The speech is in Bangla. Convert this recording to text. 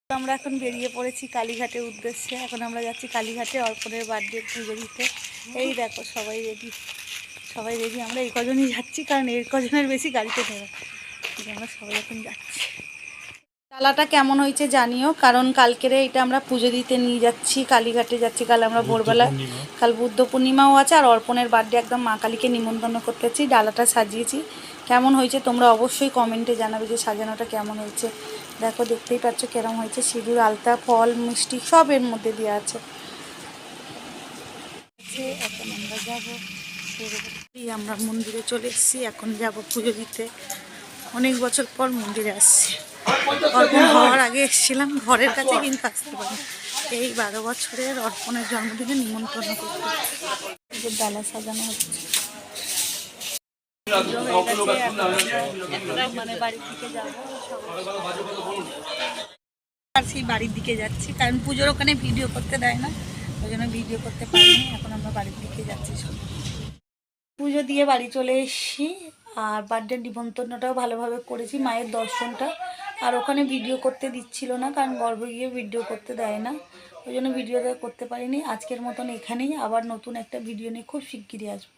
আমরা এখন বেরিয়ে পড়েছি কালীঘাটের উদ্দেশ্যে। এখন আমরা যাচ্ছি কালীঘাটে অর্পণের বার্থডে পুজো দিতে। এই দেখো সবাই রেডি, সবাই রেডি। আমরা এই কজনই যাচ্ছি, কারণ এই কজনের বেশি গাড়িতে নেবে। আমরা সবাই এখন যাচ্ছি। ডালাটা কেমন হয়েছে জানিও, কারণ কালকেরে এটা আমরা পুজো দিতে নিয়ে যাচ্ছি, কালীঘাটে যাচ্ছি। কাল আমরা ভোরবেলা, কাল বুদ্ধ পূর্ণিমাও আছে, আর অর্পণের বার্থডে একদম মা কালীকে নিমন্ত্রণ করতেছি। ডালাটা সাজিয়েছি, কেমন হয়েছে তোমরা অবশ্যই কমেন্টে জানাবে যে সাজানোটা কেমন হয়েছে। দেখো দেখতেই পাচ্ছ কেরম হয়েছে, সিঁদুর, আলতা, ফল, মিষ্টি সব এর মধ্যে দেওয়া আছে। এখন আমরা যাবো, আমরা মন্দিরে চলে এসেছি। এখন যাব পুজো দিতে। অনেক বছর পর মন্দিরে আসছি। অর্পণ হওয়ার আগে এসেছিলাম ঘরের কাছে, কিন্তু আসতে পারি। এই 12 বছরের অর্পণের জন্মদিনে নিমন্ত্রণ করতে ডালা সাজানো হচ্ছে। মানে বাড়ির দিকে যাবো, আর সেই বাড়ির দিকে যাচ্ছি, কারণ পুজোর ওখানে ভিডিও করতে দেয় না, ওই জন্য ভিডিও করতে পারিনি। এখন আমরা বাড়ির দিকে যাচ্ছি। পুজো দিয়ে বাড়ি চলে এসেছি, আর বার্থডে নিমন্ত্রণটাও ভালোভাবে করেছি, মায়ের দর্শনটা। আর ওখানে ভিডিও করতে দিচ্ছিল না, কারণ গর্ভে গিয়ে ভিডিও করতে দেয় না, ওই জন্য ভিডিওটা করতে পারিনি। আজকের মতন এখানেই, আবার নতুন একটা ভিডিও নিয়ে খুব শিগগিরই আসবো।